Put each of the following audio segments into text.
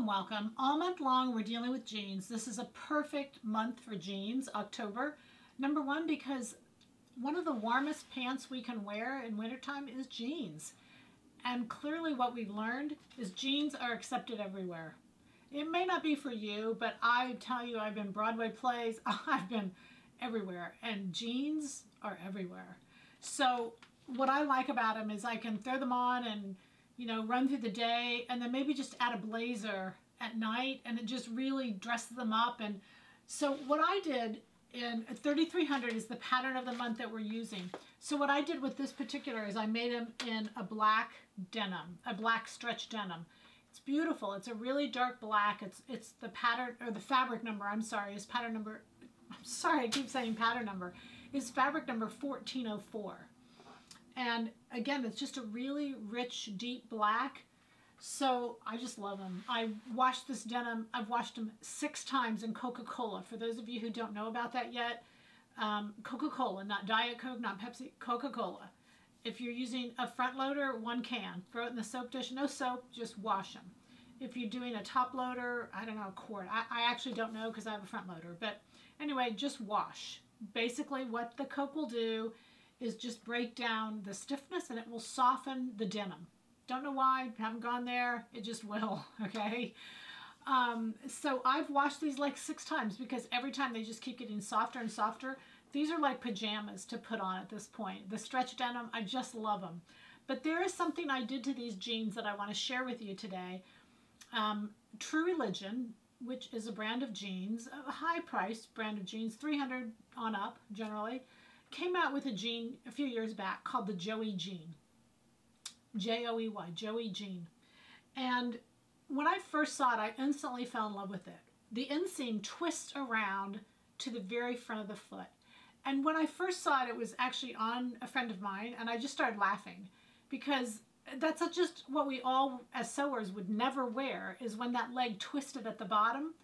welcome. All month long we're dealing with jeans. This is a perfect month for jeans, October. Number one, because one of the warmest pants we can wear in wintertime is jeans. And clearly what we've learned is jeans are accepted everywhere. It may not be for you, but I tell you, I've been Broadway plays, I've been everywhere, and jeans are everywhere. So what I like about them is I can throw them on and run through the day, and then maybe just add a blazer at night, and it just really dresses them up. And so what I did in 3300 is the pattern of the month that we're using. So what I did with this particular is I made them in a black denim, a black stretch denim. It's beautiful. It's a really dark black. It's the pattern, or the fabric number, I'm sorry, is pattern number, I'm sorry, I keep saying pattern number, is fabric number 1404. And again, it's just a really rich, deep black. So I just love them. I washed this denim, I've washed them 6 times in Coca-Cola. For those of you who don't know about that yet, Coca-Cola, not Diet Coke, not Pepsi, Coca-Cola. If you're using a front loader, 1 can. Throw it in the soap dish, no soap, just wash them. If you're doing a top loader, I don't know, a quart. I actually don't know because I have a front loader. But anyway, just wash. Basically what the Coke will do is just break down the stiffness, and it will soften the denim. Don't know why, haven't gone there, it just will, okay? So I've washed these like 6 times because every time they just keep getting softer and softer. These are like pajamas to put on at this point. The stretch denim, I just love them. But there is something I did to these jeans that I want to share with you today. True Religion, which is a brand of jeans, a high-priced brand of jeans, 300 on up generally, came out with a jean a few years back called the Joey Jean. J-O-E-Y, Joey Jean. And when I first saw it, I instantly fell in love with it. The inseam twists around to the very front of the foot. And when I first saw it, it was actually on a friend of mine, and I just started laughing because that's just what we all as sewers would never wear, is when that leg twisted at the bottom.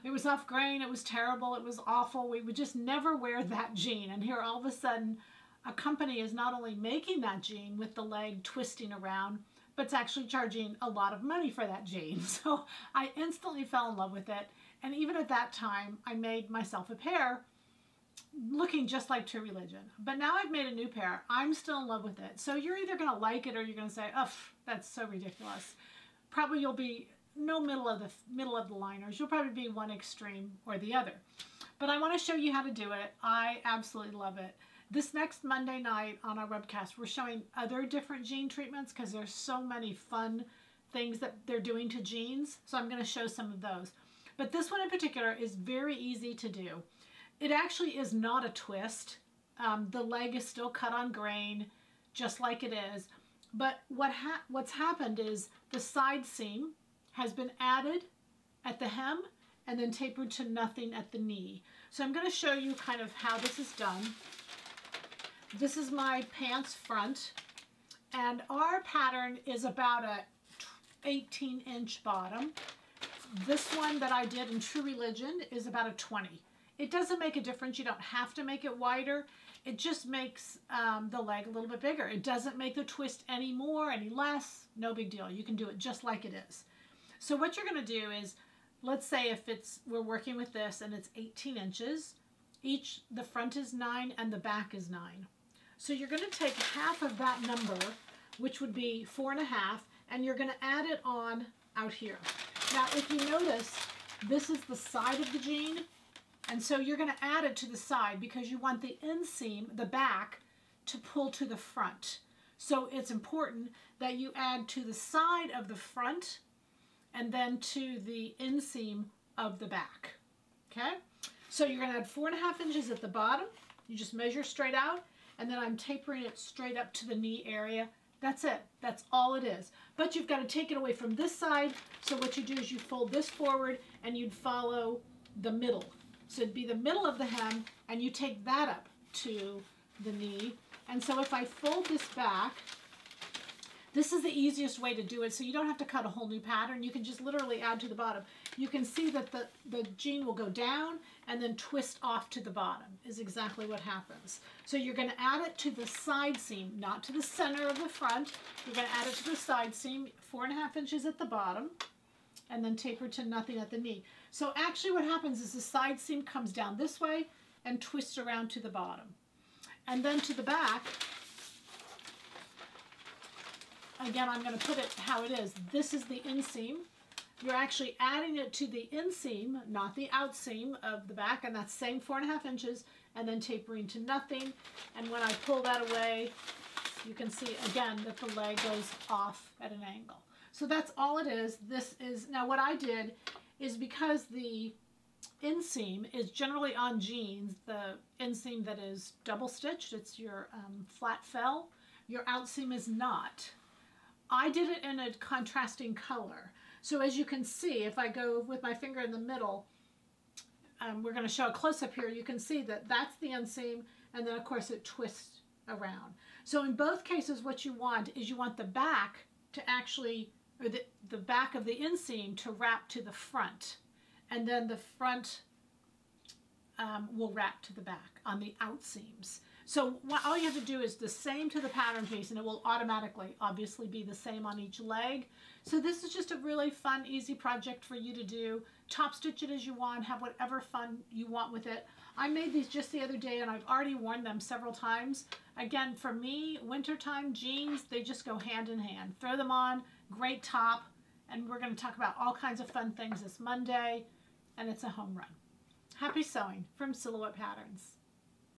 It was off grain, it was terrible, it was awful. We would just never wear that jean. And here all of a sudden, a company is not only making that jean with the leg twisting around, but it's actually charging a lot of money for that jean. So I instantly fell in love with it. And even at that time, I made myself a pair looking just like True Religion. But now I've made a new pair. I'm still in love with it. So you're either going to like it or you're going to say, "Ugh, that's so ridiculous." Probably you'll be no middle of the liners. You'll probably be one extreme or the other. But I want to show you how to do it. I absolutely love it. This next Monday night on our webcast, we're showing other different jean treatments because there's so many fun things that they're doing to jeans. So I'm going to show some of those. But this one in particular is very easy to do. It actually is not a twist. The leg is still cut on grain, just like it is. But what's happened is the side seam has been added at the hem and then tapered to nothing at the knee. So I'm going to show you kind of how this is done. This is my pants front, and our pattern is about a 18-inch bottom. This one that I did in True Religion is about a 20. It doesn't make a difference. You don't have to make it wider. It just makes the leg a little bit bigger. It doesn't make the twist any more, any less. No big deal. You can do it just like it is. So what you're going to do is, let's say if we're working with this and it's 18 inches, the front is 9 and the back is 9. So you're going to take half of that number, which would be 4.5, and you're going to add it on out here. Now, if you notice, this is the side of the jean. And so you're going to add it to the side because you want the inseam, the back, to pull to the front. So it's important that you add to the side of the front and then to the inseam of the back. Okay? So you're going to add 4.5 inches at the bottom. You just measure straight out, and then I'm tapering it straight up to the knee area. That's it. That's all it is. But you've got to take it away from this side. So what you do is you fold this forward and you'd follow the middle. So it'd be the middle of the hem, and you take that up to the knee. And so if I fold this back, this is the easiest way to do it. So you don't have to cut a whole new pattern. You can just literally add to the bottom. You can see that the jean will go down and then twist off to the bottom is exactly what happens. So you're going to add it to the side seam, not to the center of the front. You're going to add it to the side seam, 4.5 inches at the bottom. and then taper to nothing at the knee. So actually what happens is the side seam comes down this way and twists around to the bottom. And then to the back, again, I'm going to put it how it is. This is the inseam. You're actually adding it to the inseam, not the outseam of the back, and that's same 4.5 inches, and then tapering to nothing. And when I pull that away, you can see again that the leg goes off at an angle. So that's all it is. This is, now what I did is, because the inseam is generally on jeans, the inseam that is double stitched, it's your flat fell, your outseam is not. I did it in a contrasting color. So as you can see, if I go with my finger in the middle, we're going to show a close-up here, you can see that that's the inseam, and then of course it twists around. So in both cases what you want is you want the back to actually, or the back of the inseam to wrap to the front, and then the front will wrap to the back on the outseams. So all you have to do is the same to the pattern piece, and it will automatically, obviously, be the same on each leg. So this is just a really fun, easy project for you to do. Top stitch it as you want, have whatever fun you want with it. I made these just the other day, and I've already worn them several times. Again, for me, wintertime jeans, they just go hand in hand. Throw them on, great top, and we're going to talk about all kinds of fun things this Monday, and it's a home run. Happy sewing from Silhouette Patterns.